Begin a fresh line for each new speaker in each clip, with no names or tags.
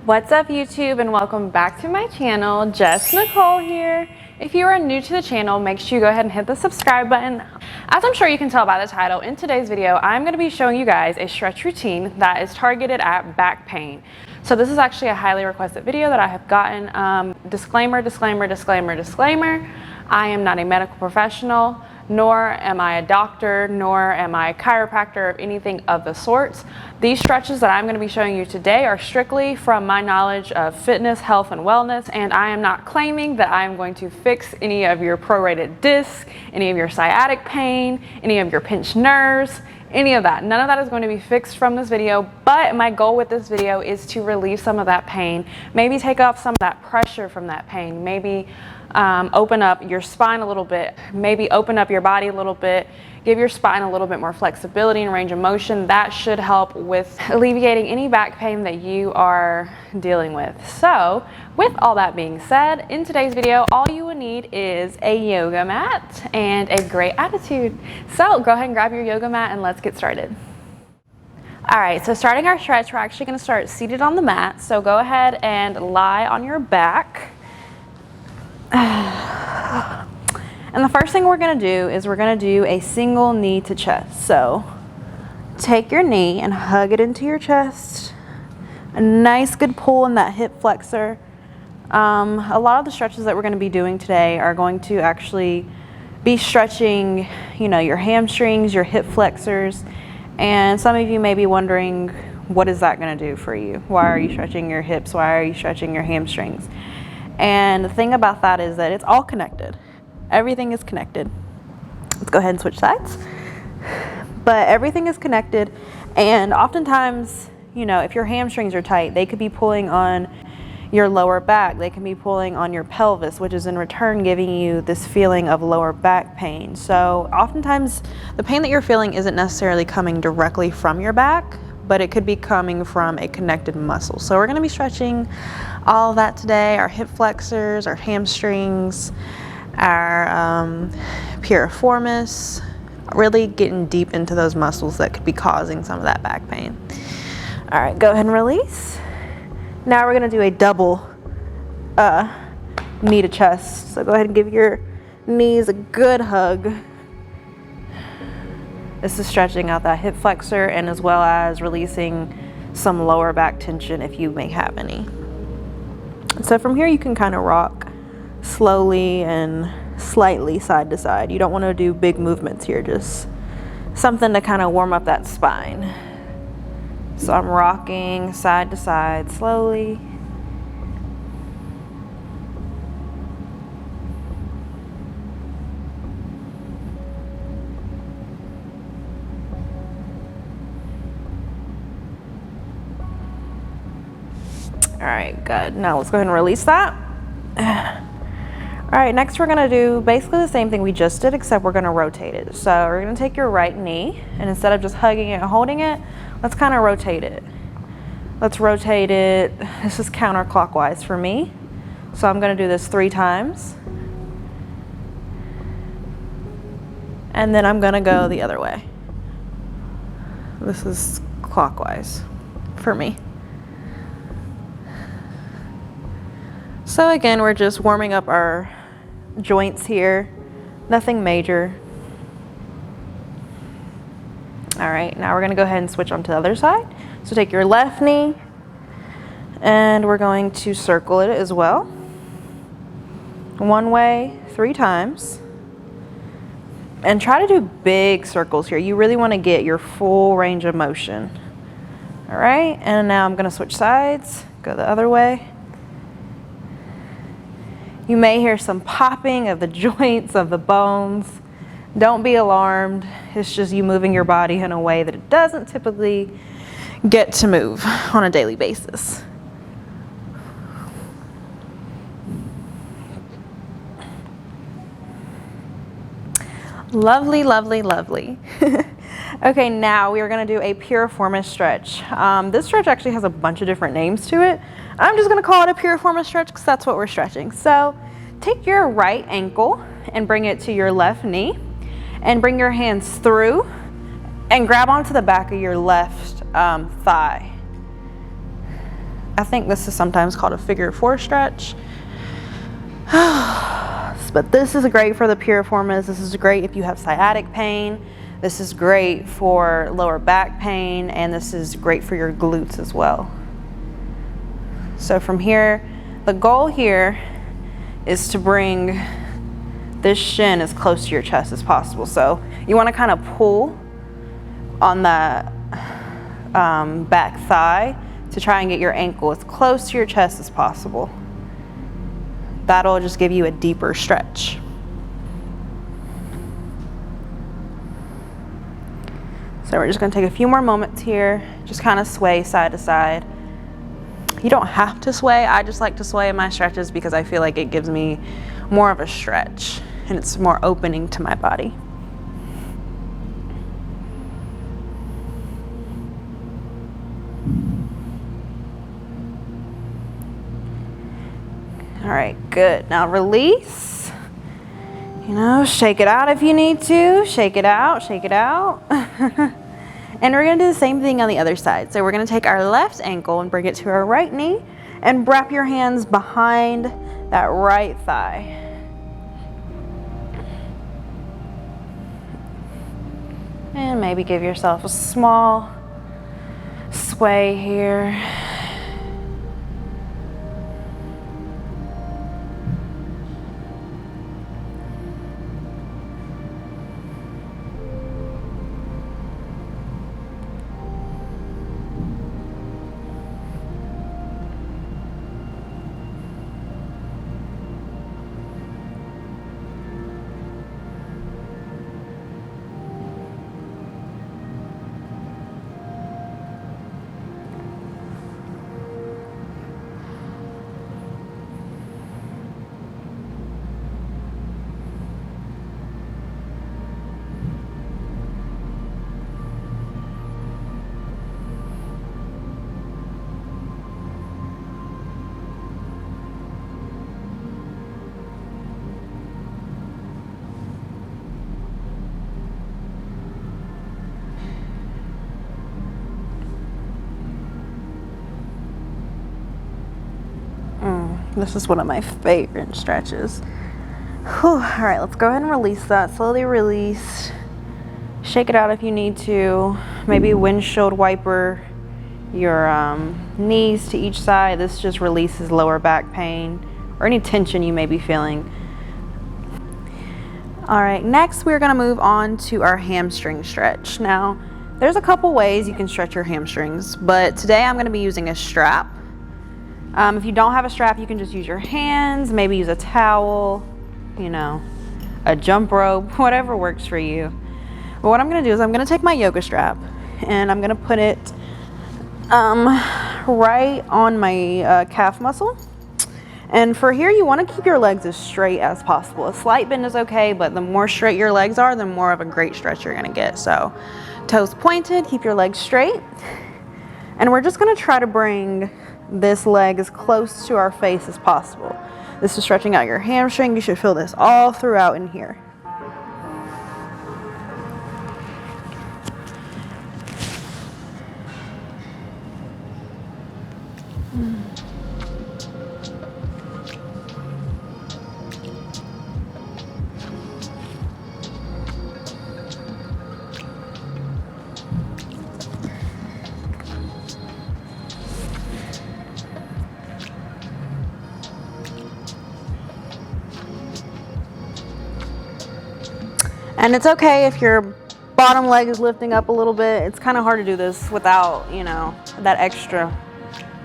What's up YouTube, and welcome back to my channel. Jess Nicole here. If you are new to the channel, make sure you go ahead and hit the subscribe button. As I'm sure you can tell by the title, in today's video I'm going to be showing you guys a stretch routine that is targeted at back pain. So this is actually a highly requested video that I have gotten. Disclaimer, I am not a medical professional, nor am I a doctor, nor am I a chiropractor or anything of the sorts. These stretches that I'm going to be showing you today are strictly from my knowledge of fitness, health, and wellness, and I am not claiming that I am going to fix any of your prorated discs, any of your sciatic pain, any of your pinched nerves, any of that. None of that is going to be fixed from this video, but my goal with this video is to relieve some of that pain, maybe take off some of that pressure from that pain, maybe open up your spine a little bit, maybe open up your body a little bit, give your spine a little bit more flexibility and range of motion. That should help with alleviating any back pain that you are dealing with. So with all that being said, in today's video, all you will need is a yoga mat and a great attitude. So go ahead and grab your yoga mat and let's get started. All right, so starting our stretch, we're actually going to start seated on the mat. So go ahead and lie on your back. And the first thing we're going to do is we're going to do a single knee to chest. So take your knee and hug it into your chest. A nice good pull in that hip flexor. A lot of the stretches that we're going to be doing today are going to actually be stretching, your hamstrings, your hip flexors. And some of you may be wondering, what is that going to do for you? Why are you stretching your hips? Why are you stretching your hamstrings? And the thing about that is that it's all connected. Everything is connected. Let's go ahead and switch sides. But everything is connected, and oftentimes, if your hamstrings are tight, they could be pulling on your lower back. They can be pulling on your pelvis, which is in return giving you this feeling of lower back pain. So oftentimes the pain that you're feeling isn't necessarily coming directly from your back, but it could be coming from a connected muscle. So we're going to be stretching all of that today, our hip flexors, our hamstrings, our piriformis, really getting deep into those muscles that could be causing some of that back pain. All right, go ahead and release. Now we're going to do a double knee to chest. So go ahead and give your knees a good hug. This is stretching out that hip flexor and as well as releasing some lower back tension if you may have any. So from here you can kind of rock slowly and slightly side to side. You don't want to do big movements here, just something to kind of warm up that spine. So I'm rocking side to side slowly. All right, good. Now let's go ahead and release that. All right, next we're gonna do basically the same thing we just did, except we're gonna rotate it. So we're gonna take your right knee, and instead of just hugging it and holding it, let's kind of rotate it. Let's rotate it. This is counterclockwise for me. So I'm gonna do this 3 times. And then I'm gonna go the other way. This is clockwise for me. So again, we're just warming up our joints here, nothing major. All right, now we're gonna go ahead and switch on to the other side. So take your left knee and we're going to circle it as well. One way, 3 times. And try to do big circles here. You really wanna get your full range of motion. All right, and now I'm gonna switch sides, go the other way. You may hear some popping of the joints, of the bones. Don't be alarmed. It's just you moving your body in a way that it doesn't typically get to move on a daily basis. Lovely, lovely, lovely. Okay, now we are going to do a Piriformis Stretch. This stretch actually has a bunch of different names to it. I'm just going to call it a Piriformis Stretch because that's what we're stretching. So take your right ankle and bring it to your left knee and bring your hands through and grab onto the back of your left thigh. I think this is sometimes called a figure 4 stretch. But this is great for the piriformis. This is great if you have sciatic pain. This is great for lower back pain, and this is great for your glutes as well. So from here, the goal here is to bring this shin as close to your chest as possible. So you want to kind of pull on that back thigh to try and get your ankle as close to your chest as possible. That'll just give you a deeper stretch. So we're just going to take a few more moments here, just kind of sway side to side. You don't have to sway. I just like to sway in my stretches because I feel like it gives me more of a stretch and it's more opening to my body. All right, good. Now release. You know, shake it out if you need to. Shake it out, shake it out. And we're gonna do the same thing on the other side. So we're gonna take our left ankle and bring it to our right knee and wrap your hands behind that right thigh. And maybe give yourself a small sway here. This is one of my favorite stretches. Whew. All right, let's go ahead and release that. Slowly release. Shake it out if you need to. Maybe windshield wiper your knees to each side. This just releases lower back pain or any tension you may be feeling. All right, next we're gonna move on to our hamstring stretch. Now, there's a couple ways you can stretch your hamstrings, but today I'm gonna be using a strap. If you don't have a strap, you can just use your hands, maybe use a towel, you know, a jump rope, whatever works for you. But what I'm gonna do is I'm gonna take my yoga strap and I'm gonna put it right on my calf muscle. And for here, you wanna keep your legs as straight as possible. A slight bend is okay, but the more straight your legs are, the more of a great stretch you're gonna get. So toes pointed, keep your legs straight. And we're just gonna try to bring this leg as close to our face as possible. This is stretching out your hamstring. You should feel this all throughout in here. And it's okay if your bottom leg is lifting up a little bit. It's kind of hard to do this without, you know, that extra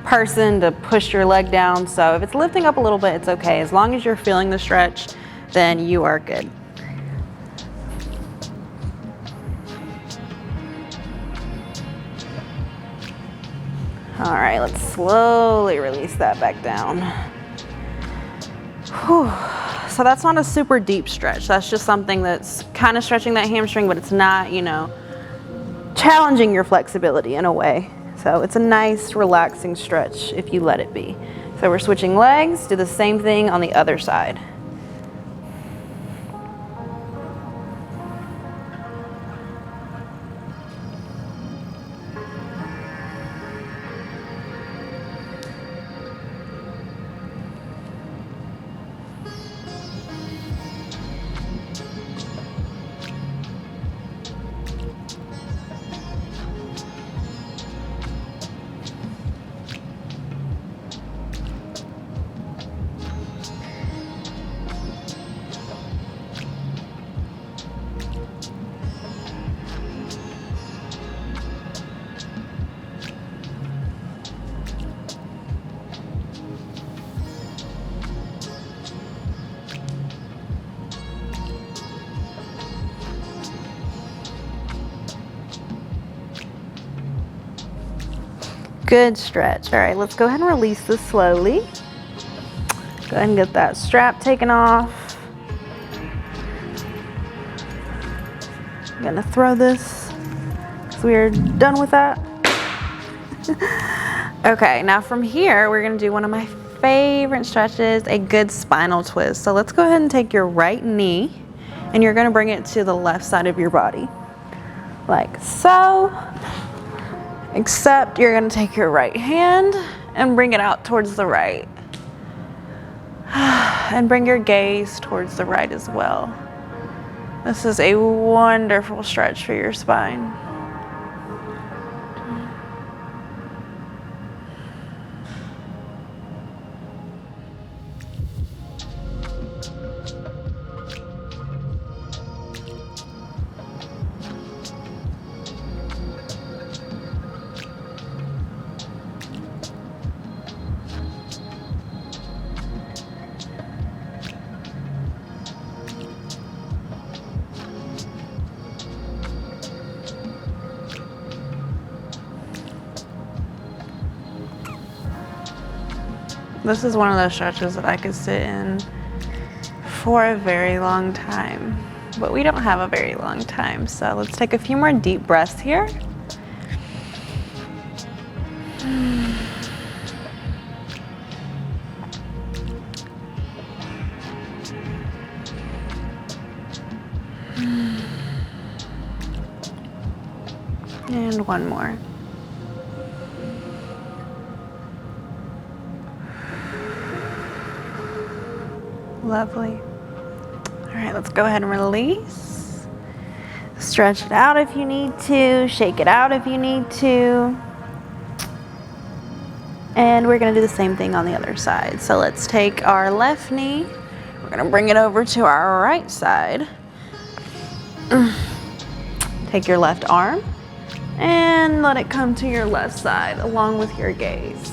person to push your leg down. So if it's lifting up a little bit, it's okay. As long as you're feeling the stretch, then you are good. All right, let's slowly release that back down. Whew. So that's not a super deep stretch. That's just something that's kind of stretching that hamstring, but it's not, you know, challenging your flexibility in a way. So it's a nice, relaxing stretch if you let it be. So we're switching legs, do the same thing on the other side. Good stretch. All right, let's go ahead and release this slowly. Go ahead and get that strap taken off. I'm gonna throw this because we are done with that. Okay, now from here, we're gonna do one of my favorite stretches, a good spinal twist. So let's go ahead and take your right knee and you're gonna bring it to the left side of your body. Like so. Except you're gonna take your right hand and bring it out towards the right. And bring your gaze towards the right as well. This is a wonderful stretch for your spine. This is one of those stretches that I could sit in for a very long time, but we don't have a very long time. So let's take a few more deep breaths here. And one more. Lovely. All right, let's go ahead and release. Stretch it out if you need to, shake it out if you need to. And we're gonna do the same thing on the other side. So let's take our left knee, we're gonna bring it over to our right side. Take your left arm and let it come to your left side along with your gaze.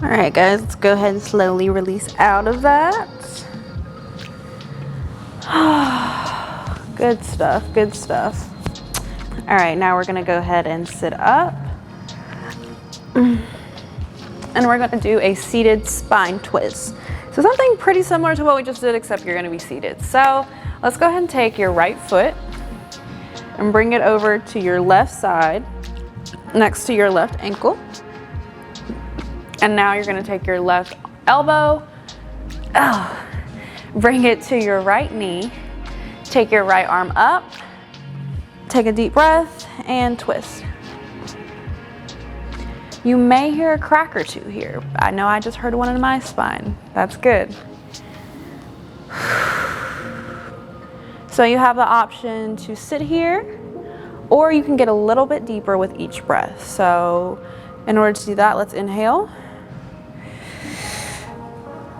All right, guys, let's go ahead and slowly release out of that. Good stuff, good stuff. All right, now we're gonna go ahead and sit up. And we're gonna do a seated spine twist. So something pretty similar to what we just did, except you're gonna be seated. So let's go ahead and take your right foot and bring it over to your left side, next to your left ankle. And now you're gonna take your left elbow, bring it to your right knee, take your right arm up, take a deep breath, and twist. You may hear a crack or two here. I know I just heard one in my spine. That's good. So you have the option to sit here, or you can get a little bit deeper with each breath. So in order to do that, let's inhale.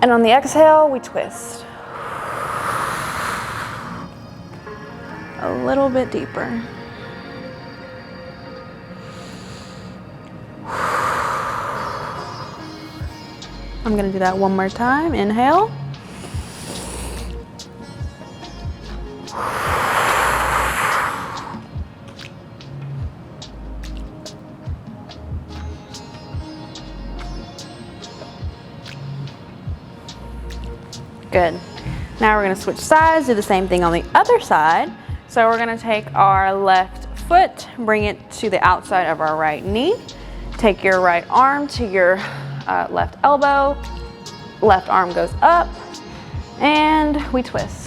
And on the exhale, we twist. A little bit deeper. I'm gonna do that one more time. Inhale. Good. Now we're gonna switch sides, do the same thing on the other side. So we're gonna take our left foot, bring it to the outside of our right knee. Take your right arm to your left elbow. Left arm goes up, and we twist.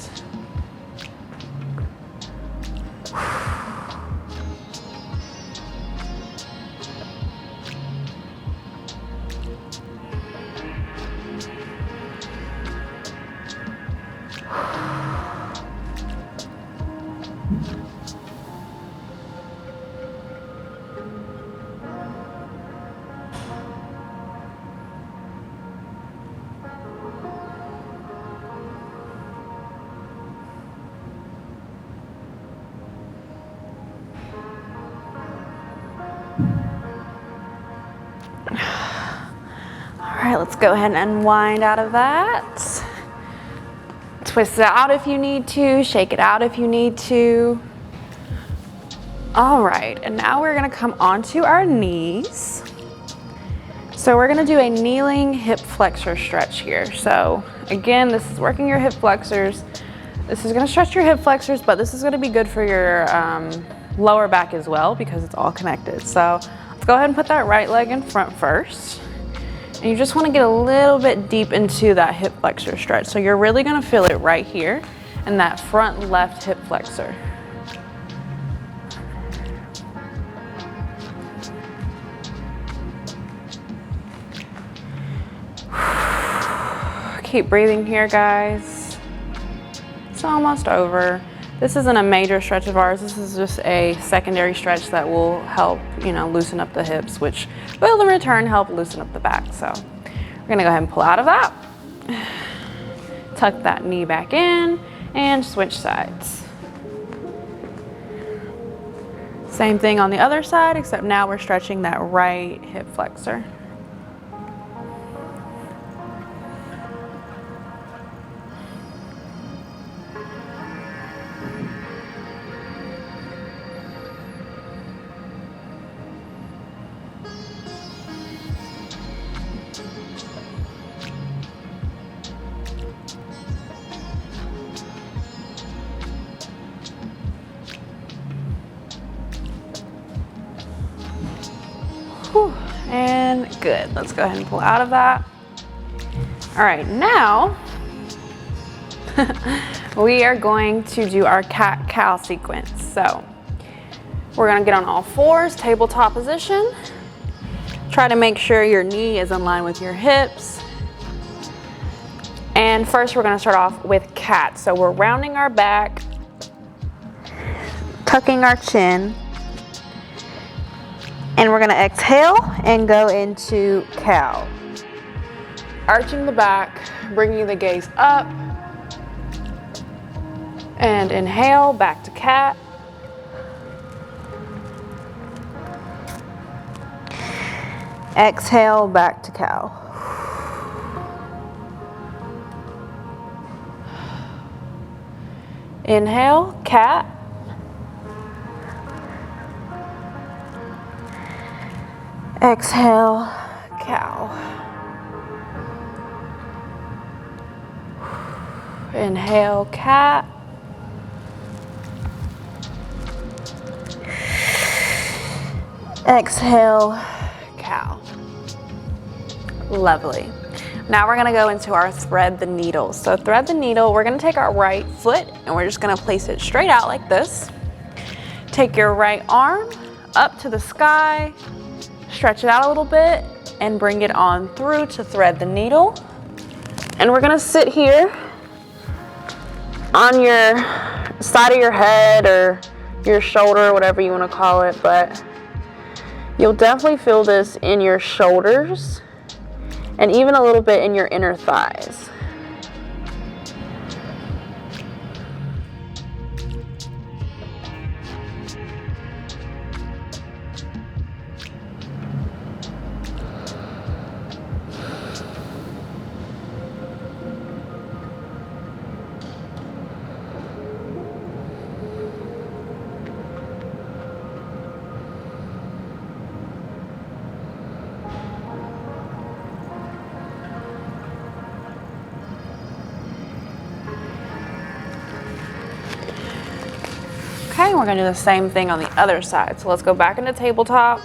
All right, let's go ahead and unwind out of that. Twist it out if you need to, shake it out if you need to. All right, and now we're gonna come onto our knees. So we're gonna do a kneeling hip flexor stretch here. So again, this is working your hip flexors. This is gonna stretch your hip flexors, but this is gonna be good for your lower back as well because it's all connected. So let's go ahead and put that right leg in front first. And you just want to get a little bit deep into that hip flexor stretch. So you're really going to feel it right here in that front left hip flexor. Keep breathing here, guys. It's almost over. This isn't a major stretch of ours. This is just a secondary stretch that will help, loosen up the hips, which will in return help loosen up the back. So we're gonna go ahead and pull out of that. Tuck that knee back in and switch sides. Same thing on the other side, except now we're stretching that right hip flexor. And good. Let's go ahead and pull out of that. All right, now we are going to do our cat-cow sequence. So we're gonna get on all fours, tabletop position. Try to make sure your knee is in line with your hips. And first we're gonna start off with cat. So we're rounding our back, tucking our chin, and we're gonna exhale and go into cow. Arching the back, bringing the gaze up, and inhale, back to cat. Exhale, back to cow. Inhale, cat. Exhale, cow. Inhale, cat. Exhale, cow. Lovely. Now we're gonna go into our thread the needle. So thread the needle, we're gonna take our right foot and we're just gonna place it straight out like this. Take your right arm up to the sky, stretch it out a little bit and bring it on through to thread the needle. And we're gonna sit here on your side of your head or your shoulder, whatever you wanna call it, but you'll definitely feel this in your shoulders and even a little bit in your inner thighs. Okay, we're gonna do the same thing on the other side. So let's go back into tabletop.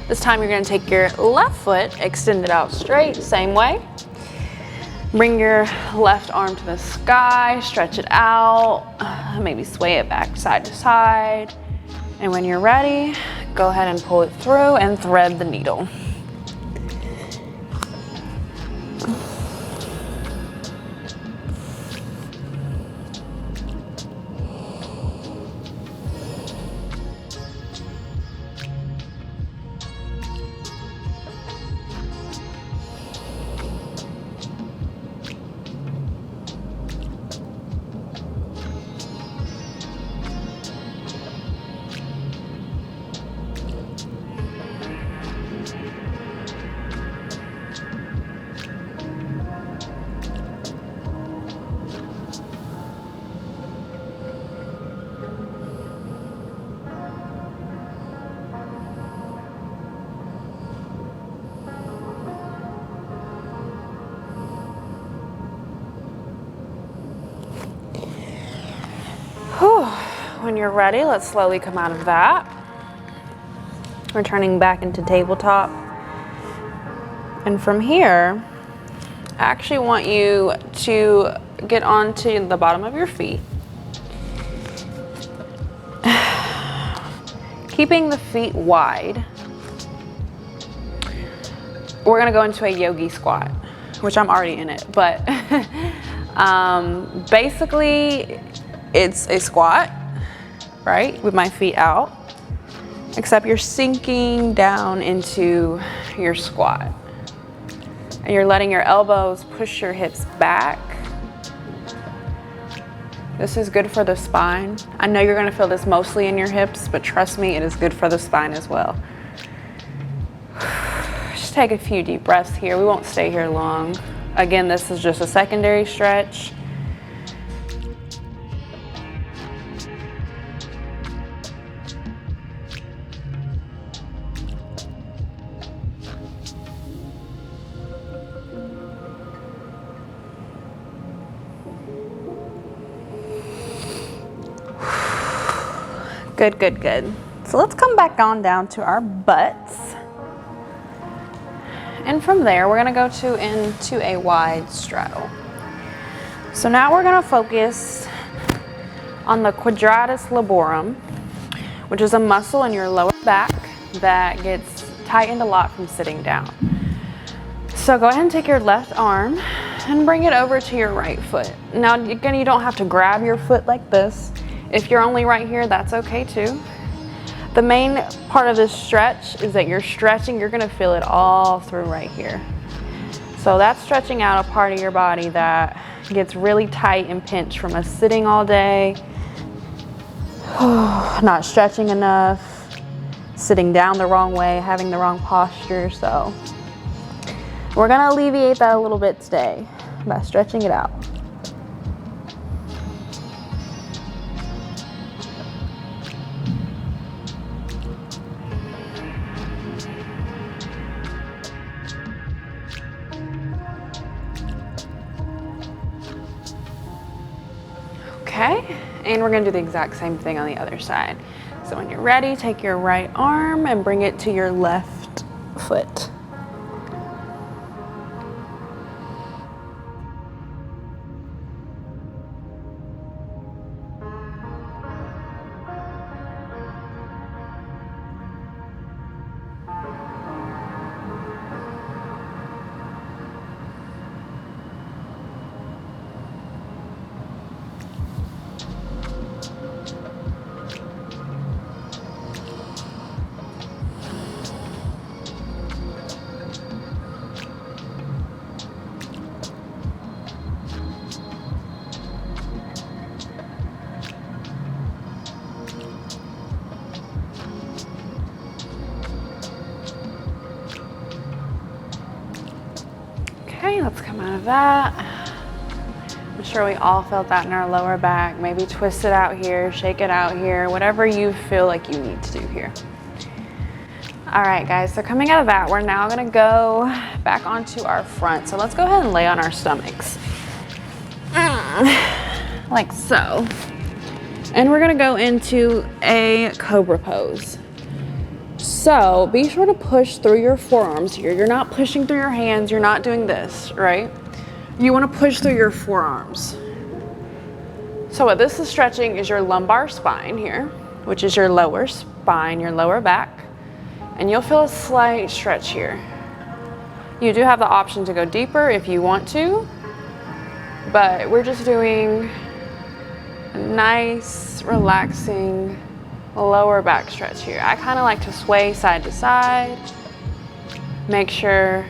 This time you're gonna take your left foot, extend it out straight, same way. Bring your left arm to the sky, stretch it out, maybe sway it back side to side. And when you're ready, go ahead and pull it through and thread the needle. When you're ready, let's slowly come out of that. Returning back into tabletop. And from here, I actually want you to get onto the bottom of your feet. Keeping the feet wide. We're gonna go into a yogi squat, which I'm already in it, but basically it's a squat, right? With my feet out, except you're sinking down into your squat. And you're letting your elbows push your hips back. This is good for the spine. I know you're gonna feel this mostly in your hips, but trust me, it is good for the spine as well. Just take a few deep breaths here. We won't stay here long. Again, this is just a secondary stretch. Good, good, good. So let's come back on down to our butts. And from there, we're gonna go into a wide straddle. So now we're gonna focus on the quadratus laborum, which is a muscle in your lower back that gets tightened a lot from sitting down. So go ahead and take your left arm and bring it over to your right foot. Now, again, you don't have to grab your foot like this. If you're only right here, that's okay too. The main part of this stretch is that you're stretching, you're gonna feel it all through right here. So that's stretching out a part of your body that gets really tight and pinched from us sitting all day, not stretching enough, sitting down the wrong way, having the wrong posture. So we're gonna alleviate that a little bit today by stretching it out. Okay, and we're gonna do the exact same thing on the other side. So when you're ready, take your right arm and bring it to your left foot. Okay, let's come out of that. I'm sure we all felt that in our lower back. Maybe twist it out here, shake it out here, whatever you feel like you need to do here. All right, guys, so coming out of that, we're now gonna go back onto our front. So let's go ahead and lay on our stomachs. Like so. And we're gonna go into a Cobra Pose. So be sure to push through your forearms here. You're not pushing through your hands, you're not doing this, right? You wanna push through your forearms. So what this is stretching is your lumbar spine here, which is your lower spine, your lower back. And you'll feel a slight stretch here. You do have the option to go deeper if you want to, but we're just doing a nice, relaxing lower back stretch here. I kind of like to sway side to side, make sure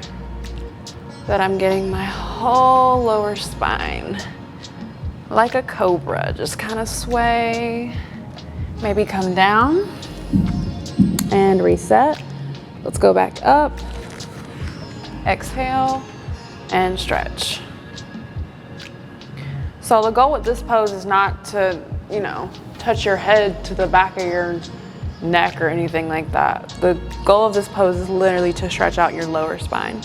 that I'm getting my whole lower spine like a cobra. Just kind of sway, maybe come down and reset. Let's go back up, exhale, and stretch. So the goal with this pose is not to, you know, touch your head to the back of your neck or anything like that. The goal of this pose is literally to stretch out your lower spine.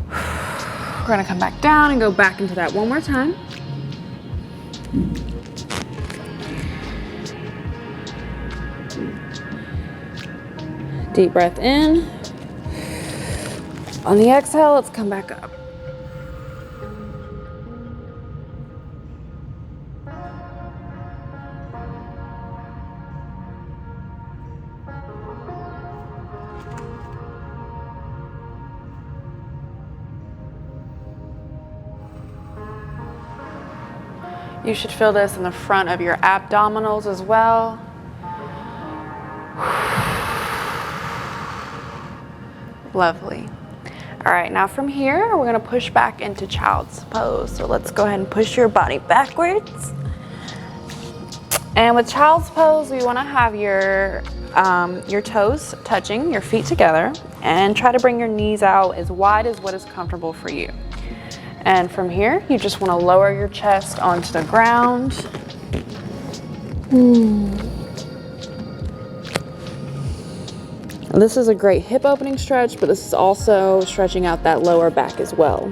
We're gonna come back down and go back into that one more time. Deep breath in. On the exhale, let's come back up. You should feel this in the front of your abdominals as well. Lovely. All right, now from here, we're gonna push back into child's pose. So let's go ahead and push your body backwards. And with child's pose, we wanna have your toes touching, your feet together, and try to bring your knees out as wide as what is comfortable for you. And from here, you just wanna lower your chest onto the ground. This is a great hip opening stretch, but this is also stretching out that lower back as well.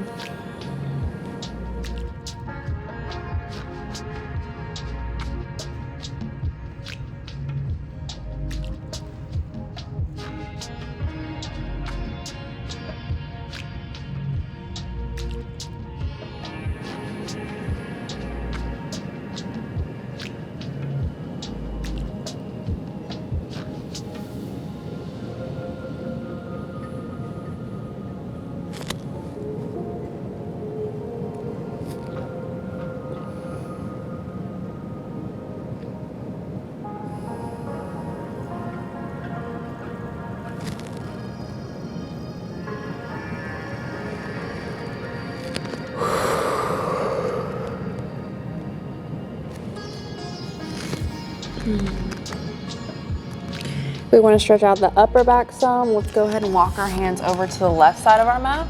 We want to stretch out the upper back some. Let's go ahead and walk our hands over to the left side of our mat.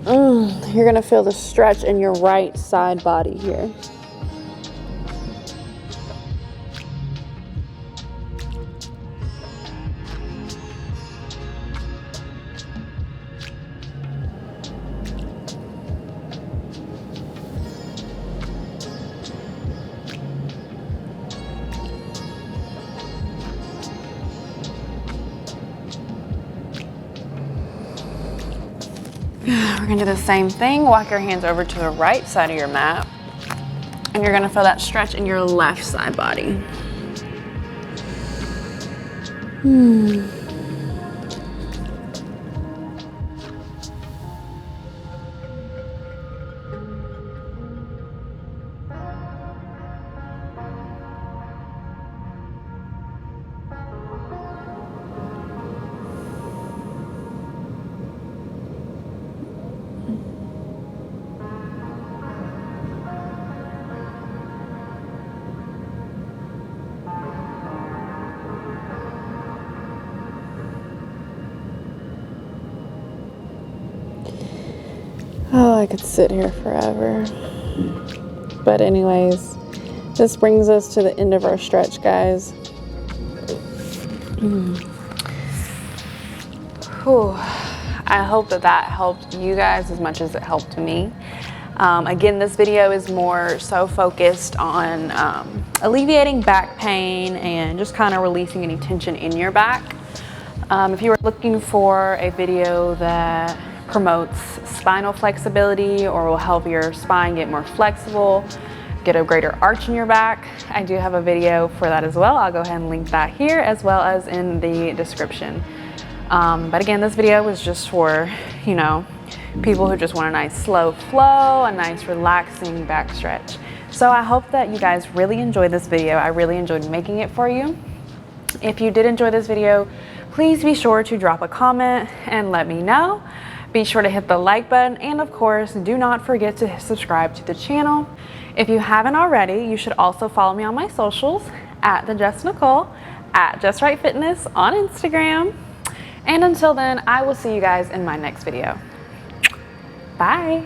You're going to feel the stretch in your right side body here. We're gonna do the same thing. Walk your hands over to the right side of your mat, and you're gonna feel that stretch in your left side body. Oh, I could sit here forever. But anyways, this brings us to the end of our stretch, guys. Whew. I hope that helped you guys as much as it helped me. Again, this video is more so focused on alleviating back pain and just kind of releasing any tension in your back. If you are looking for a video that promotes spinal flexibility or will help your spine get more flexible, get a greater arch in your back, I do have a video for that as well. I'll go ahead and link that here as well as in the description. But again, this video was just for, you know, people who just want a nice slow flow, a nice relaxing back stretch. So I hope that you guys really enjoyed this video. I really enjoyed making it for you. If you did enjoy this video, please be sure to drop a comment and let me know. Be sure to hit the like button, and of course, do not forget to subscribe to the channel. If you haven't already, you should also follow me on my socials at the Jess Nicole, at Jess Right Fitness on Instagram. And until then, I will see you guys in my next video. Bye.